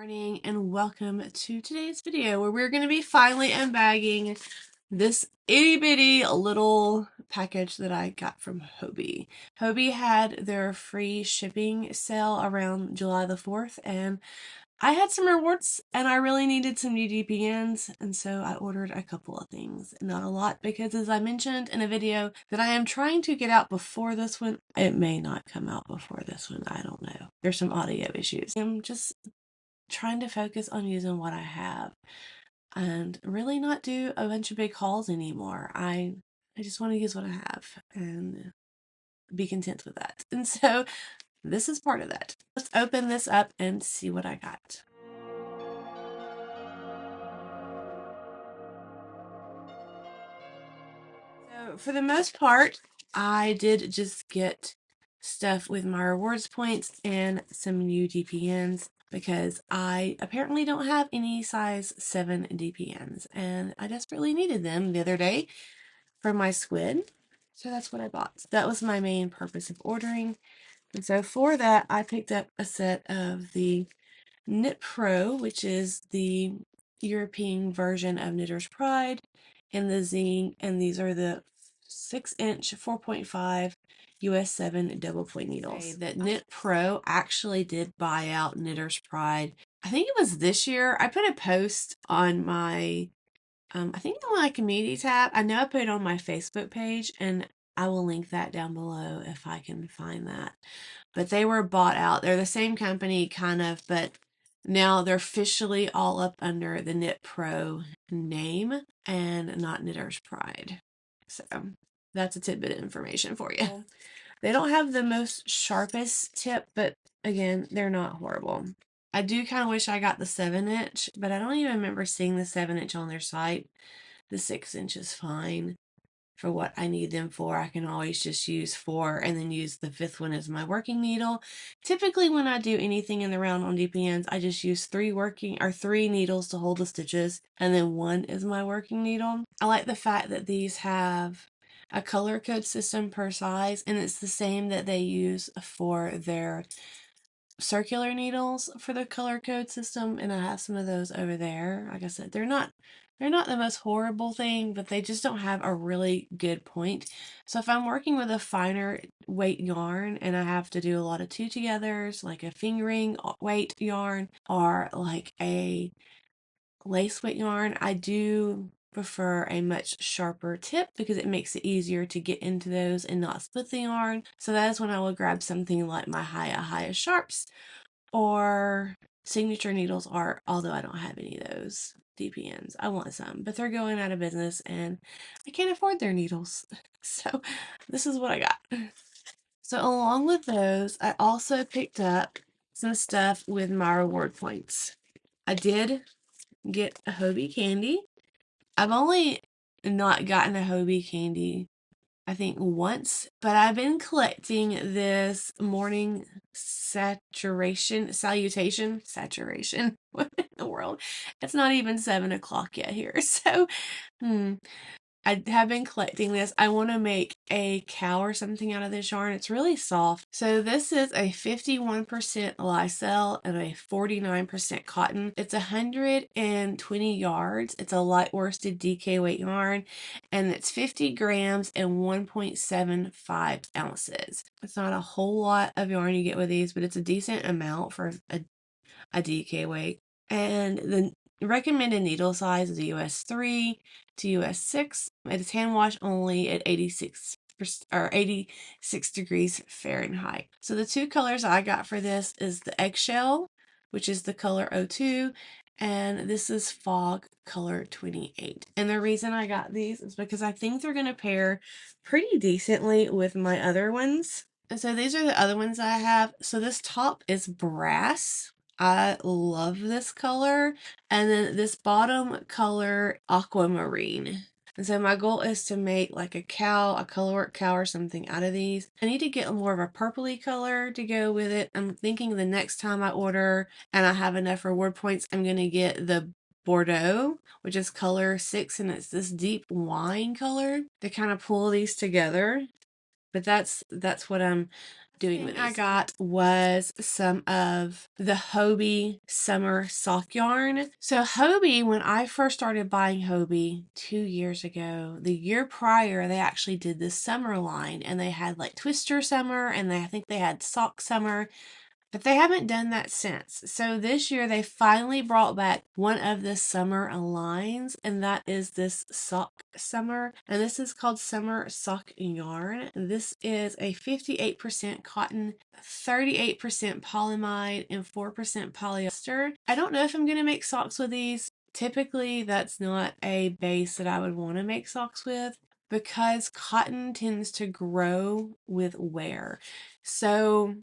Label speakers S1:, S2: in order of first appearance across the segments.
S1: Morning and welcome to today's video where we're going to be finally unbagging this itty bitty little package that I got from Hobbii. Hobbii had their free shipping sale around July the 4th and I had some rewards and I really needed some new DPNs, and so I ordered a couple of things. Not a lot because, as I mentioned in a video that I am trying to get out before this one, it may not come out before this one. I don't know. There's some audio issues. I'm just trying to focus on using what I have and really not do a bunch of big hauls anymore. I just want to use what I have and be content with that. And so this is part of that. Let's open this up and see what I got. So for the most part, I did just get stuff with my rewards points and some new DPNs because I apparently don't have any size 7 DPNs and I desperately needed them the other day for my squid. So that's what I bought. That was my main purpose of ordering. And so for that, I picked up a set of the NIT Pro, which is the European version of Knitter's Pride, and the Zing, and these are the 6-inch 4.5 US 7 double point needles. Okay, that NIT Pro actually did buy out Knitter's Pride. I think it was this year. I put a post on my I think on my community tab. I know I put it on my Facebook page, and I will link that down below if I can find that. But they were bought out. They're the same company, kind of, but now they're officially all up under the Knit Pro name and not Knitter's Pride. So that's a tidbit of information for you. They don't have the most sharpest tip, but again, they're not horrible. I do kind of wish I got the 7-inch, but I don't even remember seeing the 7-inch on their site. The 6-inch is fine for what I need them for. I can always just use 4 and then use the 5th one as my working needle. Typically when I do anything in the round on DPNs, I just use 3 needles to hold the stitches, and then 1 is my working needle. I like the fact that these have a color code system per size, and it's the same that they use for their circular needles for the color code system, and I have some of those over there. Like I said, they're not the most horrible thing, but they just don't have a really good point. So if I'm working with a finer weight yarn and I have to do a lot of 2-togethers, like a fingering weight yarn or like a lace weight yarn, I do prefer a much sharper tip because it makes it easier to get into those and not split the yarn. So that is when I will grab something like my Haya Sharps or Signature Needles Art, although I don't have any of those DPNs. I want some, but they're going out of business and I can't afford their needles. So this is what I got. So along with those, I also picked up some stuff with my reward points. I did get a Hobie Candy. I've only not gotten a Hobie Candy, I think, once, but I've been collecting this morning salutation. What in the world? It's not even 7 o'clock yet here. So, I have been collecting this. I want to make a cow or something out of this yarn. It's really soft. So this is a 51% lyocell and a 49% cotton. It's 120 yards. It's a light worsted DK weight yarn, and it's 50 grams and 1.75 ounces. It's not a whole lot of yarn you get with these, but it's a decent amount for a DK weight. And the recommended needle size is a US 3 to US 6. It is hand wash only at 86 degrees Fahrenheit. So the 2 colors I got for this is the eggshell, which is the color 02, and this is fog color 28. And the reason I got these is because I think they're going to pair pretty decently with my other ones. And so these are the other ones I have. So this top is brass. I love this color. And then this bottom color, aquamarine. And so my goal is to make like a colorwork cow or something out of these. I need to get more of a purpley color to go with it. I'm thinking the next time I order and I have enough reward points, I'm going to get the Bordeaux, which is color 6, and it's this deep wine color to kind of pull these together. But that's what I'm doing with these. I got was some of the Hobie summer sock yarn. So Hobie, when I first started buying Hobie 2 years ago, the year prior, they actually did this summer line, and they had like Twister summer, and I think they had sock summer. But they haven't done that since. So this year they finally brought back one of the summer lines, and that is this sock summer. And this is called Summer Sock Yarn. This is a 58% cotton, 38% polyamide, and 4% polyester. I don't know if I'm going to make socks with these. Typically, that's not a base that I would want to make socks with, because cotton tends to grow with wear. So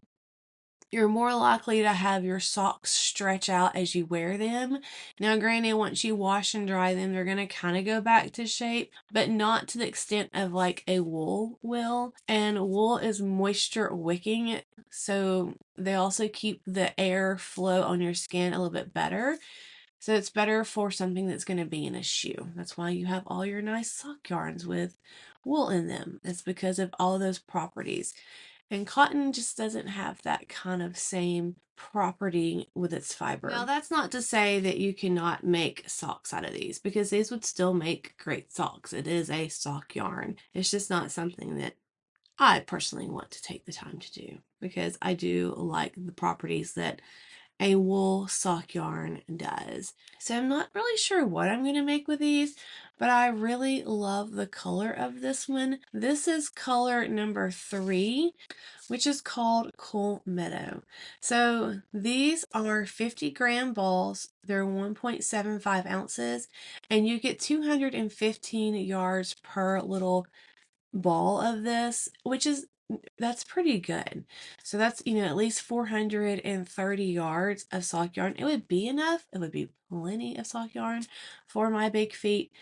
S1: you're more likely to have your socks stretch out as you wear them. Now, granted, once you wash and dry them, they're going to kind of go back to shape, but not to the extent of like a wool will. And wool is moisture wicking, so they also keep the air flow on your skin a little bit better. So it's better for something that's going to be in a shoe. That's why you have all your nice sock yarns with wool in them. It's because of all those properties. And cotton just doesn't have that kind of same property with its fiber. Now, that's not to say that you cannot make socks out of these, because these would still make great socks. It is a sock yarn. It's just not something that I personally want to take the time to do, because I do like the properties that a wool sock yarn does. So I'm not really sure what I'm going to make with these, but I really love the color of this one. This is color number 3, which is called Cool Meadow. So these are 50-gram balls. They're 1.75 ounces, and you get 215 yards per little ball of this, that's pretty good. So that's, at least 430 yards of sock yarn. It would be enough. It would be plenty of sock yarn for my big feet,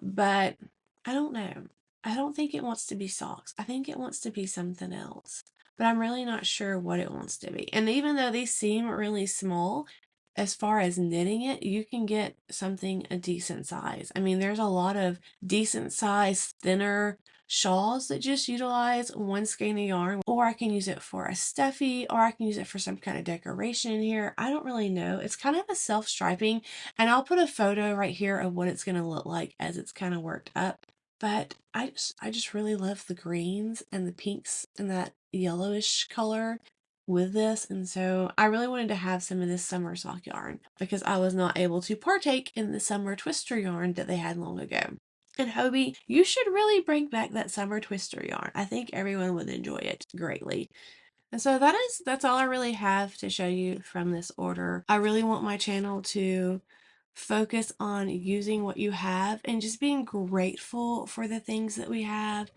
S1: but I don't know. I don't think it wants to be socks. I think it wants to be something else, but I'm really not sure what it wants to be. And even though these seem really small, as far as knitting it, you can get something a decent size. I mean, there's a lot of decent size, thinner shawls that just utilize one skein of yarn, or I can use it for a stuffy, or I can use it for some kind of decoration in here. I don't really know. It's kind of a self-striping, and I'll put a photo right here of what it's going to look like as it's kind of worked up. But I just really love the greens and the pinks and that yellowish color with this, and so I really wanted to have some of this summer sock yarn, because I was not able to partake in the summer twister yarn that they had long ago. And Hobie, you should really bring back that summer twister yarn. I think everyone would enjoy it greatly. And so that's all I really have to show you from this order. I really want my channel to focus on using what you have and just being grateful for the things that we have,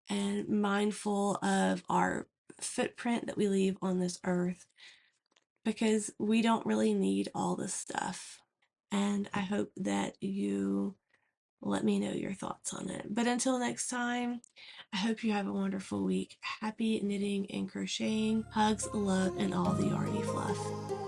S1: and mindful of our footprint that we leave on this earth, because we don't really need all this stuff. And I hope that you let me know your thoughts on it. But until next time, I hope you have a wonderful week. Happy knitting and crocheting. Hugs, love, and all the yarny fluff.